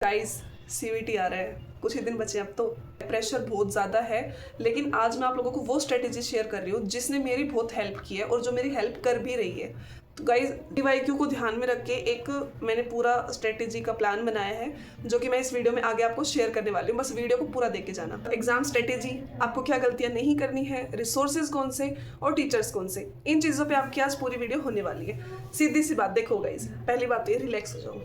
Guys CVT आ रहा है, कुछ ही दिन बचे अब तो। प्रेशर बहुत ज़्यादा है, लेकिन आज मैं आप लोगों को वो स्ट्रेटेजी शेयर कर रही हूँ जिसने मेरी बहुत हेल्प की है और जो मेरी हेल्प कर भी रही है। तो गाइस DYQ को ध्यान में रख के एक मैंने पूरा स्ट्रेटेजी का प्लान बनाया है जो कि मैं इस वीडियो में आगे आपको शेयर करने वाली हूँ। बस वीडियो को पूरा देख के जाना। एग्जाम स्ट्रेटेजी, आपको क्या गलतियाँ नहीं करनी है, रिसोर्सेज कौन से और टीचर्स कौन से, इन चीज़ों पर आपकी आज पूरी वीडियो होने वाली है। सीधी सी बात देखो गाइस, पहली बात तो ये, रिलैक्स हो जाओ।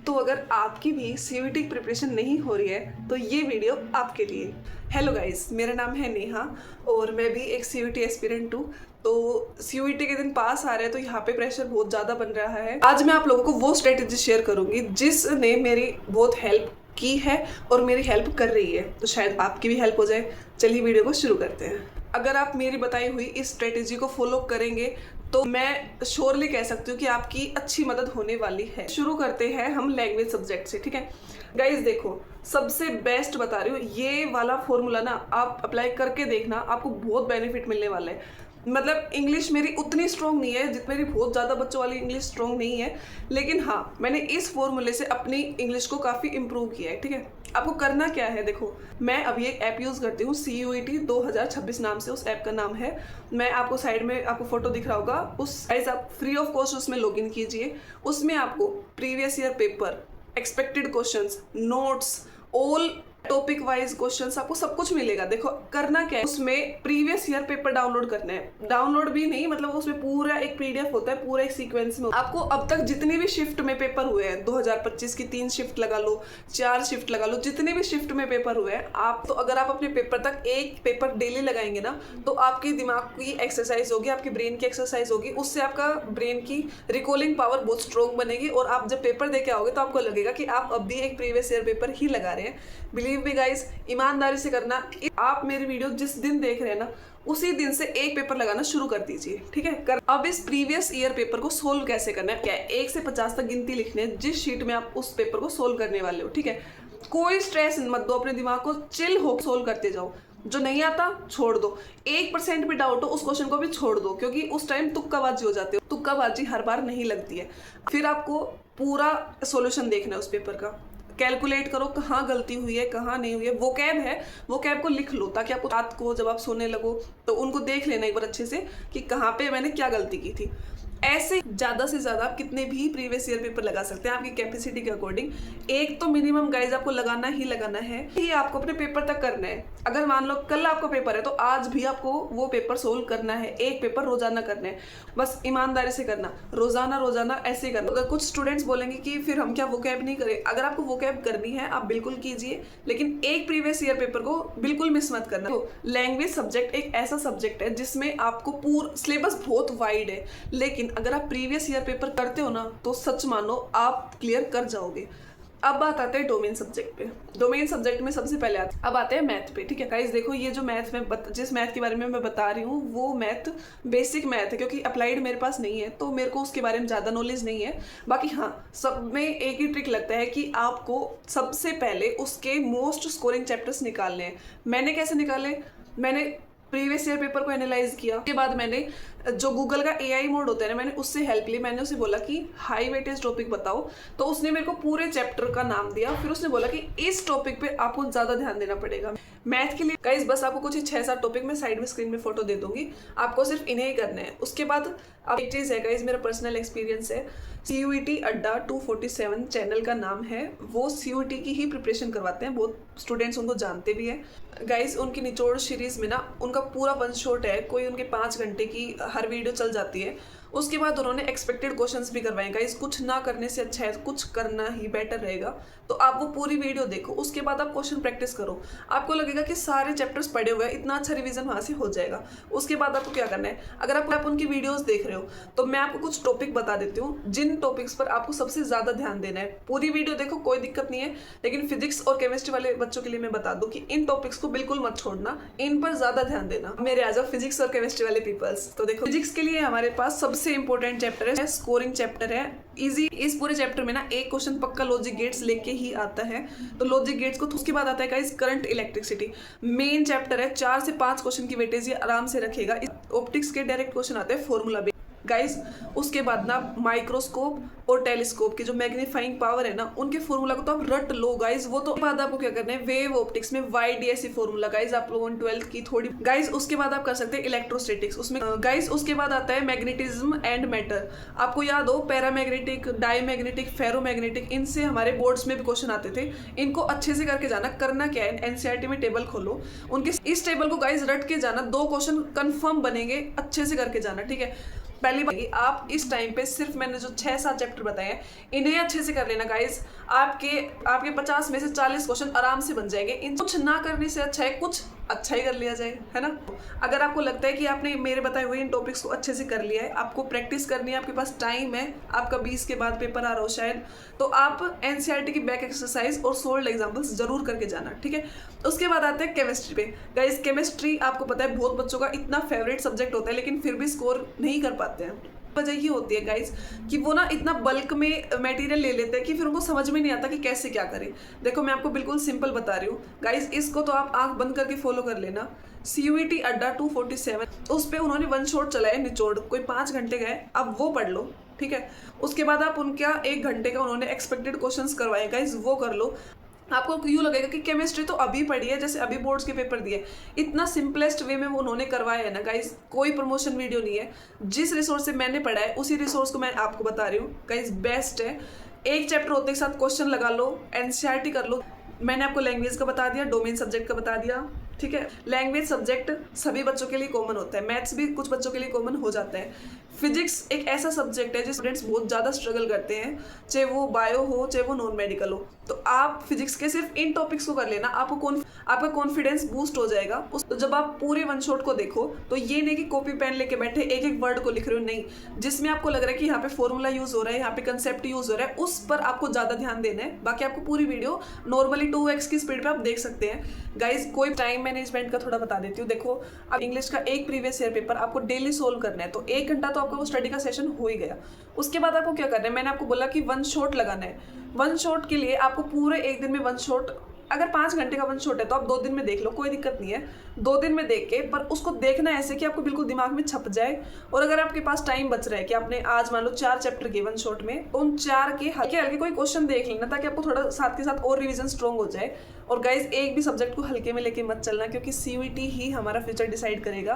तो अगर आपकी भी सीयूईटी की प्रिपरेशन नहीं हो रही है तो ये वीडियो आपके लिए। हेलो गाइस, मेरा नाम है नेहा और मैं भी एक सीयूईटी एस्पिरेंट हूँ। तो सीयूईटी के दिन पास आ रहे हैं तो यहाँ पे प्रेशर बहुत ज़्यादा बन रहा है। आज मैं आप लोगों को वो स्ट्रेटेजी शेयर करूँगी जिसने मेरी बहुत हेल्प की है और मेरी हेल्प कर रही है, तो शायद आपकी भी हेल्प हो जाए। चलिए वीडियो को शुरू करते हैं। अगर आप मेरी बताई हुई इस स्ट्रेटेजी को फॉलो करेंगे तो मैं श्योरली कह सकती हूँ कि आपकी अच्छी मदद होने वाली है। शुरू करते हैं हम लैंग्वेज सब्जेक्ट से, ठीक है गाइस। देखो, सबसे बेस्ट बता रही हूँ, ये वाला फॉर्मूला ना आप अप्लाई करके देखना, आपको बहुत बेनिफिट मिलने वाला है। मतलब इंग्लिश मेरी उतनी स्ट्रॉन्ग नहीं है जितनी मेरी बहुत ज़्यादा बच्चों वाली इंग्लिश स्ट्रॉन्ग नहीं है, लेकिन हाँ मैंने इस फॉर्मूले से अपनी इंग्लिश को काफ़ी इम्प्रूव किया है, ठीक है। आपको करना क्या है, देखो मैं अभी एक ऐप यूज़ करती हूँ, CUET 2026 नाम से उस ऐप का नाम है। मैं आपको साइड में आपको फोटो दिख रहा होगा, उस गाइस आप फ्री ऑफ कॉस्ट उसमें लॉगिन कीजिए। उसमें आपको previous year paper, expected questions, notes, all topic wise questions, आपको सब कुछ मिलेगा। देखो करना क्या है, उसमें प्रीवियस ईयर पेपर डाउनलोड करना है। डाउनलोड भी नहीं, मतलब उसमें पूरा एक PDF होता है, पूरा एक सीक्वेंस में आपको अब तक जितनी भी शिफ्ट में पेपर हुए हैं, 2025 की 3 शिफ्ट लगा लो, 4 शिफ्ट लगा लो, जितने भी शिफ्ट में पेपर हुए हैं आप, तो अगर आप अपने पेपर तक एक पेपर डेली लगाएंगे ना तो आपके दिमाग की एक्सरसाइज होगी, आपके ब्रेन की एक्सरसाइज होगी। उससे आपका ब्रेन की रिकॉलिंग पावर बहुत स्ट्रॉन्ग बनेगी और आप जब पेपर दे के आओगे तो आपको लगेगा कि आप अब भी एक प्रीवियस ईयर पेपर ही लगा रहे हैं। बिलीव मी गाइस, ईमानदारी से करना। आप मेरी वीडियो जिस दिन देख रहे हैं ना उसी दिन से एक पेपर लगाना शुरू कर दीजिए, ठीक है। अब इस प्रीवियस ईयर पेपर को सोल्व कैसे करना है, क्या है, 1 से 50 तक गिनती लिखनी है जिस शीट में आप उस पेपर को सोल्व करने वाले हो, ठीक है। कोई स्ट्रेस मत दो, अपने दिमाग को चिल हो सोल्व करते जाओ। जो नहीं आता छोड़ दो, 1% भी डाउट हो उस क्वेश्चन को भी छोड़ दो, क्योंकि उस टाइम तुक्काबाजी हो जाती है। तुक्काबाजी हर बार नहीं लगती है। फिर आपको पूरा सॉल्यूशन देखना है उस पेपर का, कैलकुलेट करो कहाँ गलती हुई है कहाँ नहीं हुई है। वो कैब को लिख लो ताकि आपको रात को जब आप सोने लगो तो उनको देख लेना एक बार अच्छे से कि कहाँ पे मैंने क्या गलती की थी। ऐसे ज़्यादा से ज़्यादा आप कितने भी प्रीवियस ईयर पेपर लगा सकते हैं आपकी कैपेसिटी के अकॉर्डिंग। एक तो मिनिमम गाइज आपको लगाना ही लगाना है, ये आपको अपने पेपर तक करना है। अगर मान लो कल आपका पेपर है तो आज भी आपको वो पेपर सोल्व करना है, एक पेपर रोजाना करना है। बस ईमानदारी से करना, रोजाना ऐसे करना। अगर कुछ स्टूडेंट्स बोलेंगे कि फिर हम क्या वोकैब नहीं करें, अगर आपको वोकैब करनी है आप बिल्कुल कीजिए, लेकिन एक प्रीवियस ईयर पेपर को बिल्कुल मिस मत करना। तो लैंग्वेज सब्जेक्ट एक ऐसा सब्जेक्ट है जिसमें आपको पूरा सिलेबस बहुत वाइड है, लेकिन अगर आप प्रीवियस ईयर पेपर करते हो ना तो सच मानो आप क्लियर कर जाओगे। अब बात आते हैं डोमेन सब्जेक्ट पे। डोमेन सब्जेक्ट में सबसे पहले अब आते हैं मैथ पे, ठीक है गाइस। देखो ये जो मैथ में जिस मैथ के बारे में मैं बता रही हूँ वो मैथ बेसिक मैथ है, क्योंकि अप्लाइड मेरे पास नहीं है तो मेरे को उसके बारे में ज़्यादा नॉलेज नहीं है। बाकी हाँ, सब में एक ही ट्रिक लगता है कि आपको सबसे पहले उसके मोस्ट स्कोरिंग चैप्टर्स निकालने हैं। मैंने कैसे निकाले, मैंने प्रीवियस ईयर पेपर को एनालाइज किया, उसके बाद मैंने जो गूगल का AI मोड होता है ना, मैंने उससे हेल्प ली। मैंने उसे बोला कि हाई वेटेज टॉपिक बताओ, तो उसने मेरे को पूरे चैप्टर का नाम दिया। फिर उसने बोला कि इस टॉपिक पे आपको ज़्यादा ध्यान देना पड़ेगा। मैथ के लिए गाइस बस आपको कुछ 6-7 टॉपिक में साइड में स्क्रीन में फोटो दे दूंगी, आपको सिर्फ इन्हें ही करना है। उसके बाद अब एक चीज़ है गाइस, मेरा पर्सनल एक्सपीरियंस है, CUET अड्डा 247 चैनल का नाम है, वो CUET की ही प्रिपरेशन करवाते हैं, बहुत स्टूडेंट्स उनको जानते भी हैं गाइस। उनकी निचोड़ सीरीज में ना उनका पूरा वन शॉट है, कोई उनके 5 घंटे की हर वीडियो चल जाती है। उसके बाद उन्होंने एक्सपेक्टेड क्वेश्चंस भी करवाए गाइस। कुछ ना करने से अच्छा है कुछ करना ही बेटर रहेगा, तो आप वो पूरी वीडियो देखो, उसके बाद आप क्वेश्चन प्रैक्टिस करो। आपको लगेगा कि सारे चैप्टर्स पढ़े हुए हैं, इतना अच्छा रिवीजन वहाँ से हो जाएगा। उसके बाद आपको क्या करना है, अगर आप उनकी वीडियोस देख रहे हो तो मैं आपको कुछ टॉपिक बता देती हूँ जिन टॉपिक्स पर आपको सबसे ज़्यादा ध्यान देना है। पूरी वीडियो देखो, कोई दिक्कत नहीं है, लेकिन फिजिक्स और केमिस्ट्री वाले बच्चों के लिए मैं बता दूँ कि इन टॉपिक्स को बिल्कुल मत छोड़ना, इन पर ज़्यादा ध्यान देना मेरे एज अ फिजिक्स और केमिस्ट्री वाले पीपल्स। तो देखो फिजिक्स के लिए हमारे पास सबसे इंपॉर्टेंट चैप्टर है, स्कोरिंग चैप्टर है, इजी। इस पूरे चैप्टर में ना एक क्वेश्चन पक्का लॉजिक गेट्स लेके ही आता है, तो लॉजिक गेट्स को। उसके बाद आता है guys current electricity, main chapter है, 4 से 5 क्वेश्चन की वेटेज ये आराम से रखेगा। ऑप्टिक्स के डायरेक्ट क्वेश्चन आते हैं फॉर्मूला बेस्ड। गाइज उसके बाद ना माइक्रोस्कोप और टेलीस्कोप की जो मैग्नीफाइंग पावर है ना, उनके फॉर्मूला को तो आप रट लो गाइज। वो तो बाद आपको क्या करना है, वेव ऑप्टिक्स में YDSE फॉर्मूला गाइज आप लोगों ने 12th की थोड़ी गाइज। उसके बाद आप कर सकते हैं इलेक्ट्रोस्टैटिक्स, उसमें गाइज उसके बाद आता है मैग्नेटिज्म एंड मैटर। आपको याद हो पैरामैग्नेटिक, डायमैग्नेटिक, फेरोमैग्नेटिक, इनसे हमारे बोर्ड्स में भी क्वेश्चन आते थे। इनको अच्छे से करके जाना। करना क्या है, NCERT में टेबल खोलो, उनके इस टेबल को गाइज रट के जाना। 2 क्वेश्चन कंफर्म बनेंगे, अच्छे से करके जाना, ठीक है। पहली बात आप इस टाइम पे सिर्फ मैंने जो 6-7 चैप्टर बताए हैं इन्हें अच्छे से कर लेना गाइज। आपके 50 में से 40 क्वेश्चन आराम से बन जाएंगे। इन कुछ ना करने से अच्छा है कुछ अच्छा ही कर लिया जाए, है ना। अगर आपको लगता है कि आपने मेरे बताए हुए इन टॉपिक्स को अच्छे से कर लिया है, आपको प्रैक्टिस करनी है, आपके पास टाइम है, आपका 20 के बाद पेपर आ रहा हो शायद, तो आप NCERT की बैक एक्सरसाइज और सोल्ड एग्जाम्पल्स जरूर करके जाना, ठीक है। उसके बाद आते हैं केमिस्ट्री पे। गाइज केमिस्ट्री आपको पता है बहुत बच्चों का इतना फेवरेट सब्जेक्ट होता है, लेकिन फिर भी स्कोर नहीं कर पाते हैं। वजह ये होती है गाइज कि वो ना इतना बल्क में मटेरियल ले लेते हैं कि फिर उनको समझ में नहीं आता कि कैसे क्या करें। देखो मैं आपको बिल्कुल सिंपल बता रही हूँ गाइज, इसको तो आप आंख बंद करके फॉलो कर लेना। CUET अड्डा 247, उस पर उन्होंने 1 शॉट चलाया निचोड़, कोई 5 घंटे का है, अब वो पढ़ लो, ठीक है। उसके बाद आप उनका 1 घंटे का उन्होंने एक्सपेक्टेड क्वेश्चंस करवाए गाइज, वो कर लो। आपको यूँ लगेगा कि केमिस्ट्री तो अभी पढ़ी है, जैसे अभी बोर्ड्स के पेपर दिए। इतना सिंपलेस्ट वे में वो उन्होंने करवाया है ना गाइज, कोई प्रमोशन वीडियो नहीं है। जिस रिसोर्स से मैंने पढ़ा है उसी रिसोर्स को मैं आपको बता रही हूँ गाइज, बेस्ट है। एक चैप्टर होते के साथ क्वेश्चन लगा लो, NCERT कर लो। मैंने आपको लैंग्वेज का बता दिया, डोमेन सब्जेक्ट का बता दिया, ठीक है। लैंग्वेज सब्जेक्ट सभी बच्चों के लिए कॉमन होता है, मैथ्स भी कुछ बच्चों के लिए कॉमन हो जाता है। फिजिक्स एक ऐसा सब्जेक्ट है जिस स्टूडेंट्स बहुत ज़्यादा स्ट्रगल करते हैं, चाहे वो बायो हो चाहे वो नॉन मेडिकल हो। तो आप फिजिक्स के सिर्फ इन टॉपिक्स को कर लेना, आपका कॉन्फिडेंस बूस्ट हो जाएगा। तो जब आप पूरे 1 शॉट को देखो तो ये नहीं कि कॉपी पेन लेके बैठे एक एक वर्ड को लिख रहे हो, नहीं। जिसमें आपको लग रहा है कि यहाँ पे फॉर्मूला यूज हो रहा है, यहाँ पे कंसेप्ट यूज हो रहा है, उस पर आपको ज़्यादा ध्यान देना है। बाकी आपको पूरी वीडियो नॉर्मली 2x की स्पीड पे आप देख सकते हैं गाइज। कोई टाइम मैनेजमेंट का थोड़ा बता देती हूँ। देखो अब इंग्लिश का एक प्रीवियस ईयर पेपर आपको डेली सोल्व करना है, तो 1 घंटा तो आपका वो स्टडी का सेशन हो ही गया। उसके बाद आपको क्या करना है, मैंने आपको बोला कि 1 शॉट लगाना है। 1 शॉट के लिए आपको पूरे एक दिन में 1 शॉट, अगर 5 घंटे का 1 शॉट है तो आप 2 दिन में देख लो, कोई दिक्कत नहीं है। 2 दिन में देख के, पर उसको देखना ऐसे कि आपको बिल्कुल दिमाग में छप जाए। और अगर आपके पास टाइम बच रहा है कि आपने आज मान लो 4 चैप्टर किए 1 शॉट में, तो उन 4 के हल्के हल्के कोई क्वेश्चन देख लेना, ताकि आपको थोड़ा साथ के साथ और रिवीजन स्ट्रॉन्ग हो जाए। और गाइज एक भी सब्जेक्ट को हल्के में लेके मत चलना, क्योंकि CUET ही हमारा फ्यूचर डिसाइड करेगा।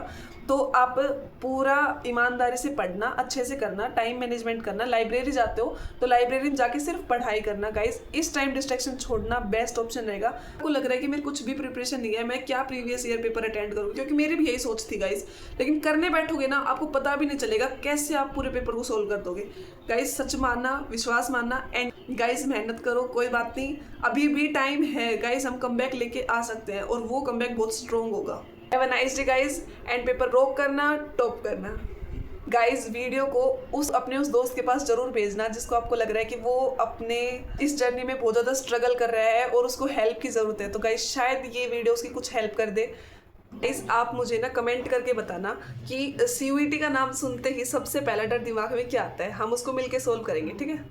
तो आप पूरा ईमानदारी से पढ़ना, अच्छे से करना, टाइम मैनेजमेंट करना। लाइब्रेरी जाते हो तो लाइब्रेरी में जाके सिर्फ पढ़ाई करना गाइज। इस टाइम डिस्ट्रैक्शन छोड़ना बेस्ट ऑप्शन रहेगा। आपको लग रहा है कि मेरे कुछ भी प्रिपरेशन नहीं है, मैं क्या प्रीवियस ईयर पेपर अटेंड करूँ, क्योंकि मेरी भी यही सोच थी गाइज। लेकिन करने बैठोगे ना, आपको पता भी नहीं चलेगा कैसे आप पूरे पेपर को सोल्व कर दोगे। गाइज सच मानना, विश्वास मानना, एंड गाइज मेहनत करो, कोई बात नहीं, अभी भी टाइम है गाइज, हम कमबैक लेके आ सकते हैं और वो कमबैक बहुत स्ट्रॉन्ग होगा। Have a nice day guys, and paper rock करना, टॉप करना। गाइज वीडियो को अपने उस दोस्त के पास जरूर भेजना जिसको आपको लग रहा है कि वो अपने इस जर्नी में बहुत ज़्यादा स्ट्रगल कर रहा है और उसको हेल्प की ज़रूरत है। तो गाइज शायद ये वीडियो उसकी कुछ हेल्प कर दे। गाइज आप मुझे ना कमेंट करके बताना कि CUET का नाम सुनते ही सबसे पहला डर दिमाग में क्या आता है, हम उसको मिलके सोल्व करेंगे, ठीक है।